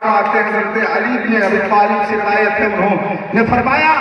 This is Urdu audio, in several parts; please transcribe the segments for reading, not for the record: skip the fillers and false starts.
آتے ہیں حضرت علی بن ابی طالب سے روایت ہے، انہوں نے فرمایا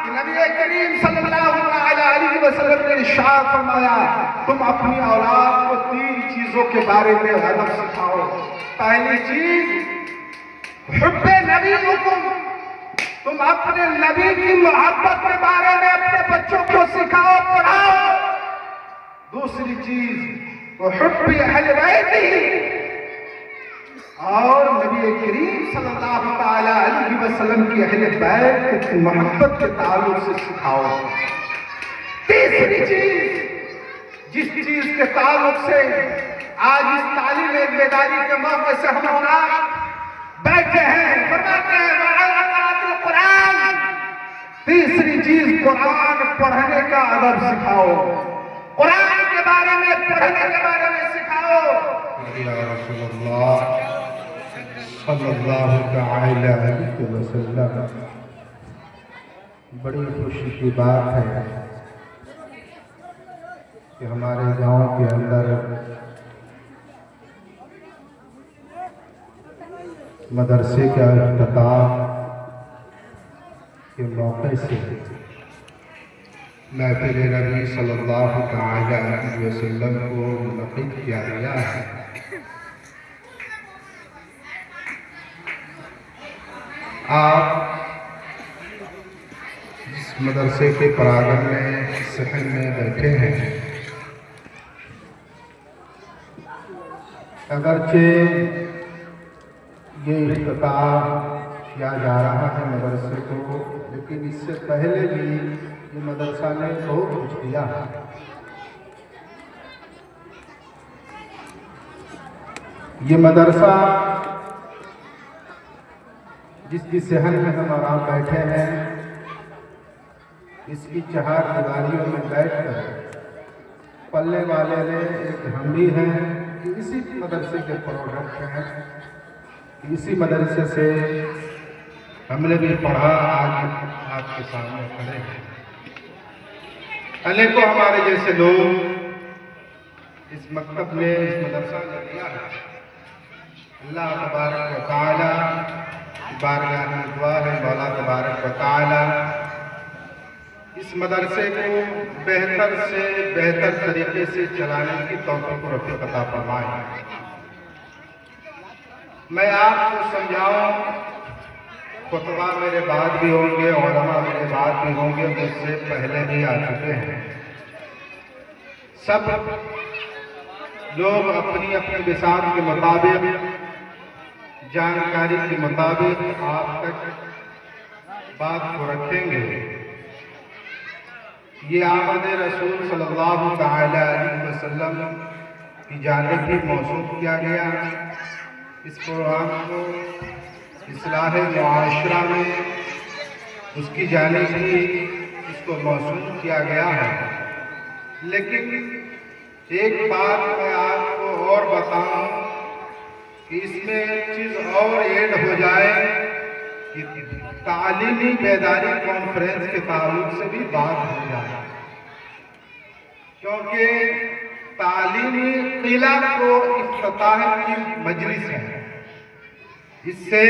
کہ نبی کریم صلی اللہ علیہ وسلم نے ارشاد فرمایا تم اپنی اولاد کو 3 چیزوں کے بارے میں ادب سکھاؤ۔ پہلی چیز حب نبی حکم، تم اپنے نبی کی محبت کے بارے میں اپنے بچوں کو سکھاؤ پڑھاؤ۔ دوسری چیز حب اہل بیت، اور نبی کریم صلی اللہ علیہ وسلم کی اہل بیت کی محبت کے تعلق سے سکھاؤ۔ تیسری چیز جس چیز کے تعلق سے آج اس تعلیم بیداری کے موقع سے ہم اولاد بیٹھے ہیں، فرماتے ہیں وَعَلَىٰ قِرَاءَةِ الْقُرْآنِ، تیسری چیز قرآن پڑھنے کا ادب سکھاؤ، قرآن کے بارے میں پڑھنے کے بارے میں سکھاؤ۔ یا رسول اللہ صلی اللہ علیہ وسلم، بڑی خوشی کی بات ہے کہ ہمارے گاؤں کے اندر مدرسے کا افتتاح کے موقع سے محفل نبی صلی اللہ علیہ وسلم کو منعقد کیا گیا ہے۔ آپ جس مدرسے کے پراگن میں صحن میں بیٹھے ہیں، اگرچہ یہ افتتاح کیا جا رہا ہے مدرسے کو، لیکن اس سے پہلے بھی یہ مدرسہ نے بہت کچھ کیا ہے۔ یہ مدرسہ جس کی صحن میں ہم آرام بیٹھے ہیں، اس کی 4 دیواریوں میں بیٹھ کر پلنے والے نے ایک ہم بھی ہیں کہ اسی مدرسے کے پروڈکٹ ہیں، اسی مدرسے سے ہم نے بھی پڑھا، آج آپ کے سامنے کھڑے ہیں۔ انیکوں ہمارے جیسے لوگ اس مکتب میں اس مدرسہ میں دیا ہے۔ اللہ تبارک و تعالی بارگاہ میں دعا ہے، مولا تبارک و تعالی اس مدرسے کو بہتر سے بہتر طریقے سے چلانے کی توفیق و رفیق عطا فرمائے۔ میں آپ کو سمجھاؤں، خطبہ میرے بعد بھی ہوں گے، علماء میرے بعد بھی ہوں گے، مجھ سے پہلے بھی آ چکے ہیں۔ سب لوگ اپنی اپنی بساط کے مطابق، جانکاری کے مطابق آپ تک بات کو رکھیں گے۔ یہ آمد رسول صلی اللہ علیہ وسلم کی جانب بھی موصول کیا گیا۔ اس پروگرام کو اصلاح معاشرہ میں اس کی جانب بھی اس کو موصول کیا گیا ہے۔ لیکن ایک بات میں آپ کو اور بتاؤں کہ اس میں ایک چیز اور ایڈ ہو جائے کہ تعلیمی بیداری کانفرنس کے تعلق سے بھی بات ہو جائے، کیونکہ تعلیمی قلعہ کو افتتاح کی مجلس ہے۔ اس سے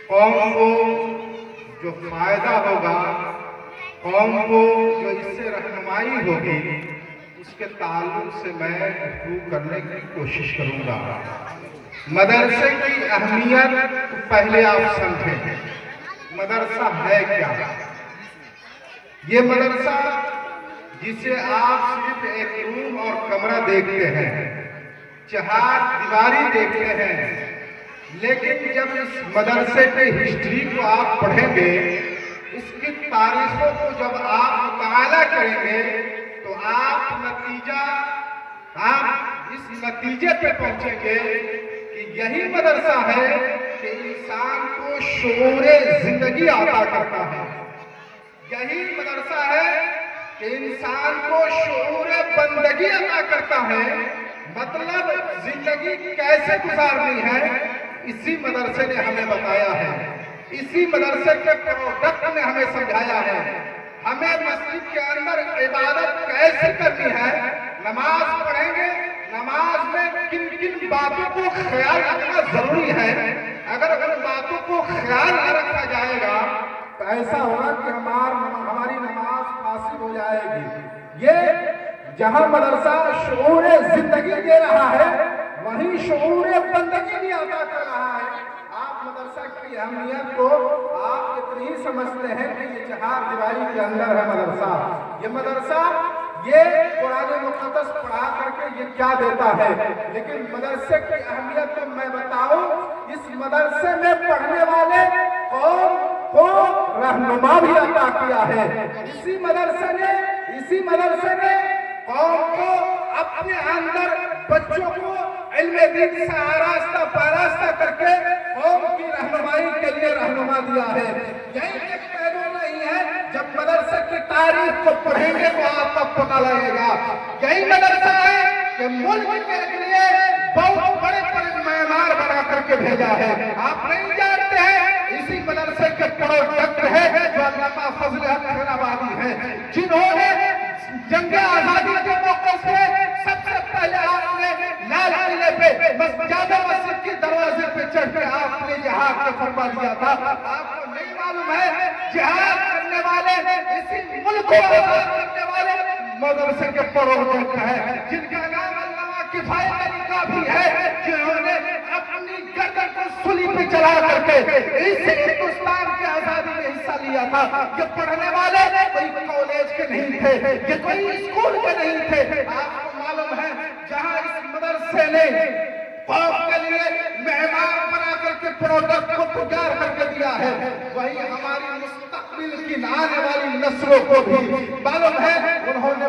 قوم کو جو فائدہ ہوگا، قوم کو جو اس سے رہنمائی ہوگی، اس کے تعلق سے میں گفتگو کرنے کی کوشش کروں گا۔ مدرسے کی اہمیت پہلے آپ سمجھیں، مدرسہ ہے کیا؟ یہ مدرسہ جسے آپ صرف ایک روم اور کمرہ دیکھتے ہیں، 4 دیواری دیکھتے ہیں، لیکن جب اس مدرسے کے ہسٹری کو آپ پڑھیں گے، اس کی تاریخوں کو جب آپ مطالعہ کریں گے، تو آپ اس نتیجے پہ پہنچیں گے کہ یہی مدرسہ ہے کہ انسان کو شعور زندگی عطا کرتا ہے، یہی مدرسہ ہے کہ انسان کو شعور بندگی عطا کرتا ہے۔ مطلب زندگی کیسے گزارنی ہے، اسی مدرسے نے ہمیں بتایا ہے، اسی مدرسے کے پروڈکٹ نے ہمیں سمجھایا ہے۔ ہمیں مسجد کے اندر عبادت کیسے کرنی ہے، نماز پڑھیں گے، نماز میں کن کن باتوں کو خیال رکھنا ضروری ہے. اگر باتوں کو خیال نہ رکھا جائے گا تو ایسا ہوگا کہ ہماری نماز فاسد ہو جائے گی. یہ جہاں مدرسہ شعور زندگی دے رہا ہے وہیں شعور بندگی بھی عطا کر رہا ہے. آپ مدرسہ کی اہمیت کو آپ اتنی ہی سمجھتے ہیں کہ یہ چہار دیواری کے اندر ہے مدرسہ. یہ مدرسہ یہ قرآن مقدس پڑھا کر کے یہ کیا دیتا ہے، لیکن مدرسے کی اہمیت تو میں بتاؤں. اس مدرسے میں پڑھنے والے قوم کو رہنما بھی عطا کیا ہے. اسی مدرسے نے قوم کو اپنے اندر بچوں کو علم دین سے آراستہ پاراستہ کر کے قوم کی رہنمائی کے لیے رہنما دیا ہے. یہی ایک پہلو نہیں ہے، جب مدرسے کی تاریخ کو پڑھیں گے تو آپ کو پتہ لگے گا. یہی مدرسہ ہے کہ ملک کے لیے بہت بڑے بڑے معمار بنا کر کے بھیجا ہے. آپ نہیں جانتے ہیں اسی مدرسے کے پروڈکٹ ہے جو علامہ فضل حق خیرآبادی ہیں، جنہوں نے جنگ آزادی کے موقع سے سب سے پہلے آپ نے لال قلعے پہ جامع مسجد کے دروازے پہ چڑھ کے آپ نے جہاد کا فرما دیا تھا. آپ کو نہیں معلوم ہے جہاد کرنے والے اسی ملک کو آزاد کرنے والے مدرسے کے پروڈکٹ ہیں، جن کا نام علامہ کفایت علی کافی ہے، جنہوں نے اپنی گردن کو سولی پہ چلا کر کے اس ہندوستان کی آزادی میں حصہ لیا تھا. یہ پڑھنے والے کوئی کالج کے نہیں تھے، یہ کوئی اسکول کے نہیں تھے. آپ کو معلوم ہے جہاں اس مدرسے نے قوم کے لیے معمار بنا کر کے پروڈکٹ کو تیار کر کے دیا ہے، وہی ہماری مستقبل کی آنے والی نسلوں کو بھی معلوم ہے انہوں نے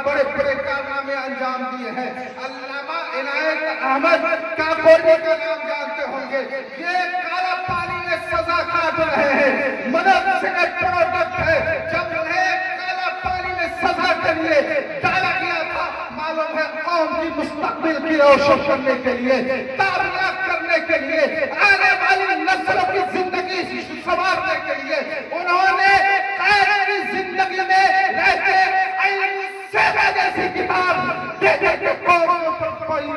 بڑے بڑے کارنامے انجام دیے ہیں. علامہ عنایت احمد کاکوری کا نام جانتے ہوں گے. یہ کالا پانی میں سزا کاٹ رہے ہیں، مدرسے کا پروڈکٹ ہے. جب انہیں کالا پانی میں سزا کے لیے ڈالا گیا تھا، معلوم ہے قوم کی مستقبل کی روشن کرنے کے لیے، تعمیرات کرنے کے لیے، آنے والی نسلوں کی زندگی سنوارنے کے لیے انہوں نے قید کی زندگی میں رہتے علم سیبہ جیسی کتاب دے دے کے قوموں پر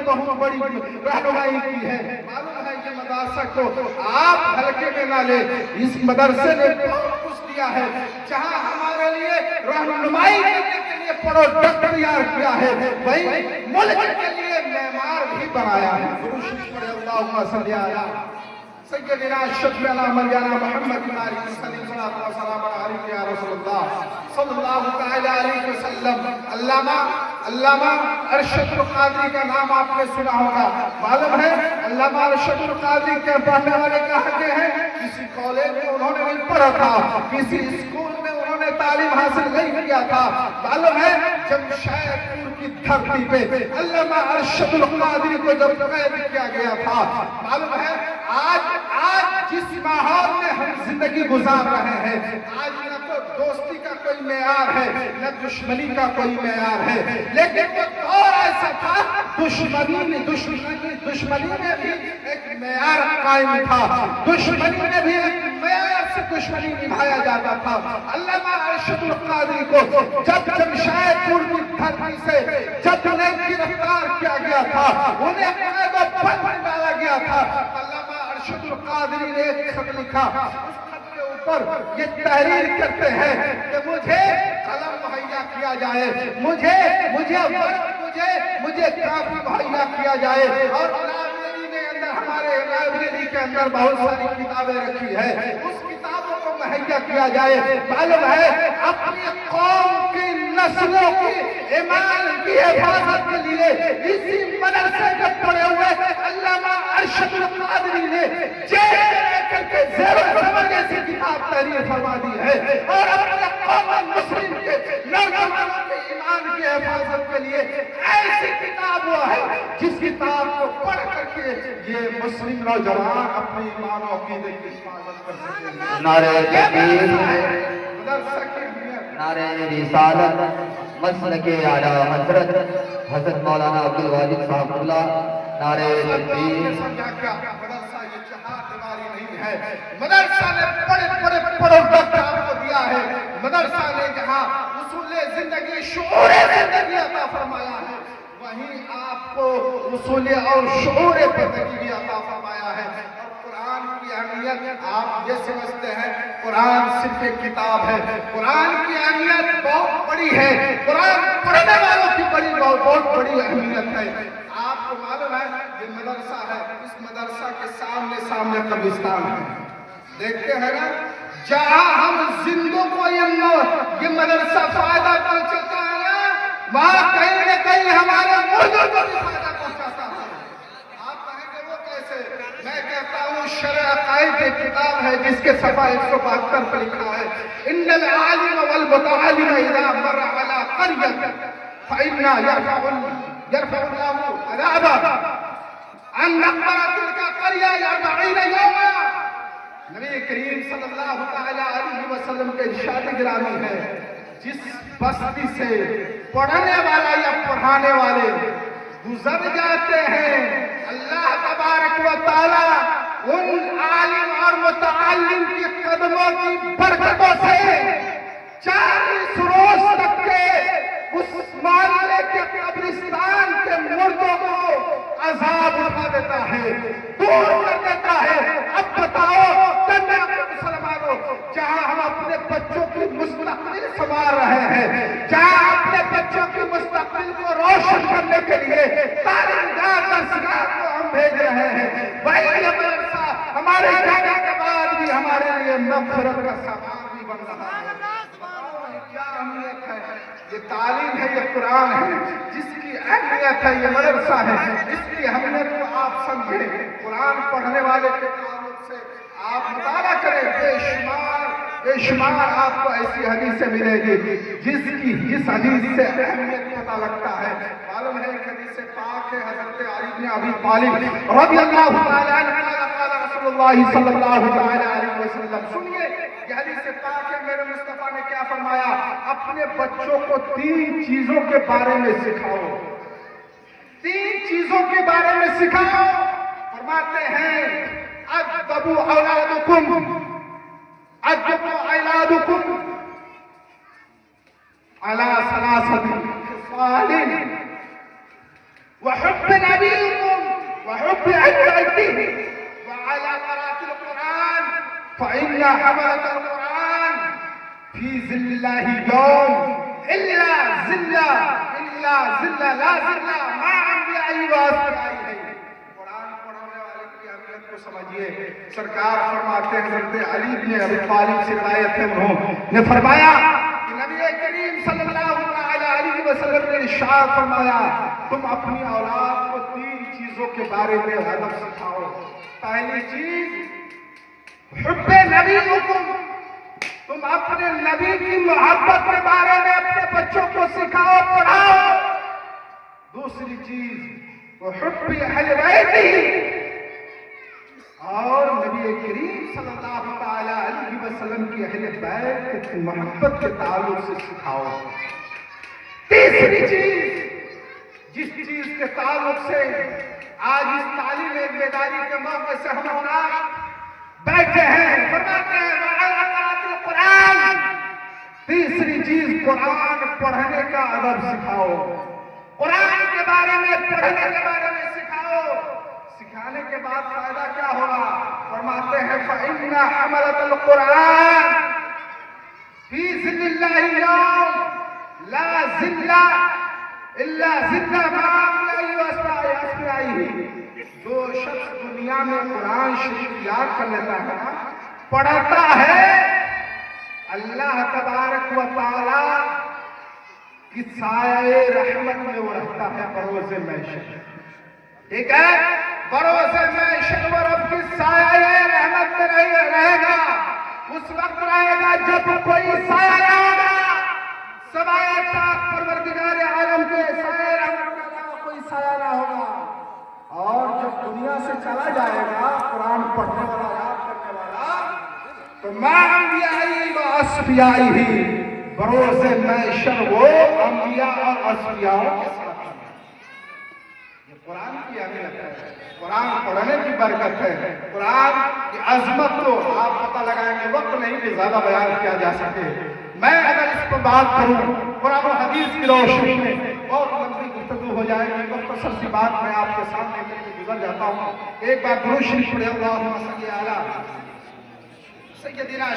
بہت بڑی رہنمائی کی ہے. معلوم ہے یہ مدرسہ کو آپ ہلکے میں نہ لیں. اس مدرسے نے بہت کچھ دیا ہے، جہاں ہمارے لیے رہنمائی کرنے کے لیے پروڈکٹ تیار کیا ہے، وہی ملک کے لیے معمار بھی بنایا ہے. اللہم صلی علی سیدنا شفیعنا مولانا محمد بن علی صلی اللہ علیہ وسلم صلی اللہ تعالی علیہ وسلم. علامہ ارشد القادری کا نام آپ نے سنا ہوگا. معلوم ہے علامہ ارشد القادری کے پڑھنے والے کہاں کے ہیں؟ کسی کالج میں انہوں نے نہیں پڑھا تھا، کسی اسکول میں انہوں نے تعلیم حاصل نہیں کیا تھا. معلوم ہے جمشید پور کی دھرتی پہ علامہ ارشد القادری کو جب قید کیا گیا تھا، معلوم ہے آج جس ماحول میں ہم زندگی گزار رہے ہیں، آج نہ تو دوستی کا کوئی معیار ہے نہ دشمنی کا کوئی معیار ہے، لیکن وہ دور ایسا تھا دشمنی میں بھی ایک معیار قائم تھا، دشمنی میں بھی ایک معیار سے دشمنی نبھایا جاتا تھا. علامہ ارشد القادری کو جب جمشید پور کی دھرتی سے جب انہیں گرفتار کیا گیا تھا، انہیں قید و بند میں ڈالا گیا تھا، علامہ ارشد القادری نے ایک خط لکھا. اس خط کے اوپر یہ تحریر کرتے ہیں کہ مجھے قلم مہیا کیا جائے، مجھے کاپی مہیا کیا جائے. اور ہمارے لائبریری کے اندر بہت ساری کتابیں رکھی ہے، اس کتابوں کو مہیا کیا جائے. معلوم ہے اپنی قوم کی نسلوں کی ایمان کی حفاظت کے لیے اسی مدرسے کے پڑے ہوئے علامہ ارشد القادری نے جیل میں رہ کر کے زیر و زبر جیسی کتاب تحریر فرما دی ہے، اور اپنے قوم مسلم کے نوجوانوں کے ایمان کی حفاظت کے لیے ایسی کتاب وہ ہے جس کتاب کو پڑھ کر کے یہ مسلم نوجوان اپنے ایمان و عقیدے کی حفاظت کر سکیں. نعرہ تکبیر، نعرہ رسالت، مسلک اعلیٰ حضرت حضرت مولانا عبدالواجد صاحب اللہ. نعرہ تکبیر. مدرسہ یہ چہار دیواری نہیں ہے، مدرسہ نے بڑے پروڈکٹ آپ کو دیا ہے. مدرسہ نے جہاں اصول زندگی شعور زندگی عطا فرمایا ہے، وہیں آپ کو اصول اور شعور بندگی بھی عطا فرمایا ہے۔ اور قرآن کی اہمیت آپ یہ سمجھتے ہیں قرآن صرف ایک کتاب ہے، قرآن کی اہمیت بہت بڑی ہے، قرآن پڑھنے والوں کی بہت بڑی اہمیت ہے۔ آپ کو معلوم ہے یہ مدرسہ ہے، اس مدرسہ کے سامنے قبرستان ہے، دیکھتے ہیں نا، جہاں ہم زندوں کو یہ مدرسہ فائدہ پہنچاتا ہے نا، وہاں کہیں نہ کہیں ہمارے مردوں کو بھی فائدہ پہنچاتا ہے۔ آپ کہیں گے وہ کیسے؟ میں کہتا ہوں شرع عقائد ایک کتاب ہے جس کے صفحہ 172 پر لکھا ہے ان العالم والمتعلم اذا مر على قرية فإنا يرفع الله عذابا عن مقبرة تلك القرية 40 يوما۔ نبی کریم صلی اللہ تعالی علیہ وسلم کے ارشاد گرامی ہے، جس بستی سے پڑھنے والا یا پڑھانے والے گزر جاتے ہیں، اللہ تبارک و تعالی ان عالم اور متعلم کی قدموں کی برکتوں سے 40 روز تک کے اس معاملے کے قبرستان کے مردوں کو عذاب اٹھا دیتا ہے، دور کر دیتا ہے۔ اب بتاؤ مسلمانوں، جہاں ہم اپنے بچوں کی مستقبل سنوار رہے ہیں، جہاں اپنے بچوں کی مستقبل کو روشن کرنے کے لیے تعلیم درسگاہ کو ہم بھیج رہے ہیں، وہی مدرسہ ہمارے جانے کے بعد بھی ہمارے لیے مغفرت کا سامان بھی بن رہا ہے۔ کیا اہمیت ہے؟ یہ تعلیم ہے، یہ قرآن ہے، جس کی اہمیت ہے، یہ مدرسہ ہے، جس کی اہمیت کو آپ سمجھیں۔ قرآن پڑھنے والے کے تعلق سے آپ مطالعہ کریں، بے شمار آپ کو ایسی حدیثیں ملے گی جس حدیث سے اہمیت پتہ لگتا ہے۔ معلوم ہے ایک حدیث پاک ہے، حضرت علی بن ابی طالب رضی اللہ تعالی عنہ قال رسول اللہ صلی اللہ تعالی علیہ وسلم، سنیے یہ حدیث پاک ہے، میرے مصطفیٰ نے کیا فرمایا؟ اپنے بچوں کو 3 چیزوں کے بارے میں سکھاؤ، 3 چیزوں کے بارے میں سکھاؤ۔ فرماتے ہیں ادبوا اولادکم على 3 خصال وحب نبيكم وحب عبادته وعلى قراءة القرآن فإن حملة القرآن في ظل الله يوم إلا ظل لا ظل ما أنبيائه وأصحابه۔ قرآن پڑھنے والے کی اہمیت کو سمجھیے۔ سرکار فرماتے ہیں، حضرت علی بن ابی طالب سے روایت ہے، انہوں نے فرمایا کہ نبی کریم صلی اللہ علیہ وسلم نے ارشاد فرمایا تم اپنی اولاد کو 3 چیزوں کے بارے میں ادب سکھاؤ۔ پہلی چیز حب نبیکم، تم اپنے نبی کی محبت کے بارے میں اپنے بچوں کو سکھاؤ، پڑھاؤ۔ دوسری چیز حب اہل بیتہ، اور نبی کریم صلی اللہ تعالی علیہ وسلم کی اہل بیت کی محبت کے تعلق سے سکھاؤ۔ تیسری چیز، جس چیز کے تعلق سے آج اس تعلیم بیداری کے موقع سے ہم بیٹھے ہیں، فرماتے ہیں وعلی قراءۃ القرآن، تیسری چیز قرآن پڑھنے کا ادب سکھاؤ، قرآن کے بارے میں پڑھنے کے بارے میں سکھاؤ۔ سکھانے کے بعد فائدہ کیا ہوگا؟ فرماتے ہیں فإن حملة القرآن في ظل الله يوم لا ظل إلا ظل ما أصحابه۔ جو شخص دنیا میں قرآن شریف یاد کر لیتا ہے، پڑھتا ہے، اللہ تبارک و تعالی کی سایہ رحمت میں وہ رہتا ہے بروز محشر۔ ٹھیک ہے، بروز محشر وہ رب کی سایہ رحمت میں رہے گا۔ اس وقت رہے گا جب کوئی سایہ نہ ہوگا، سوائے پاک پروردگار عالم کے سایہ رحمت کے علاوہ کوئی سایہ نہ ہوگا۔ اور جب دنیا سے چلا جائے گا قرآن پڑھنے والا، یاد کرنے والا، تو مَا أَنْبِيَائِهِ وَأَصْفِيَائِهِ، بروز محشر وہ انبیاء اور اصفیاء کے ساتھ ہیں۔ یہ قرآن کی اہمیت ہے، قرآن پڑھنے کی برکت ہے، قرآن کی عظمت کو آپ پتہ لگائیں گے، وقت نہیں کہ زیادہ بیان کیا جا سکے۔ میں اگر اس پر بات کروں قرآن و حدیث کی روشنی میں بہت لمبی گفتگو گفتگو ہو جائے گی. مختصر سی بات میں آپ کے سامنے کر کے گزر جاتا ہوں. ایک بار درود شریف پڑھیں. اللہم صلی علی سیدنا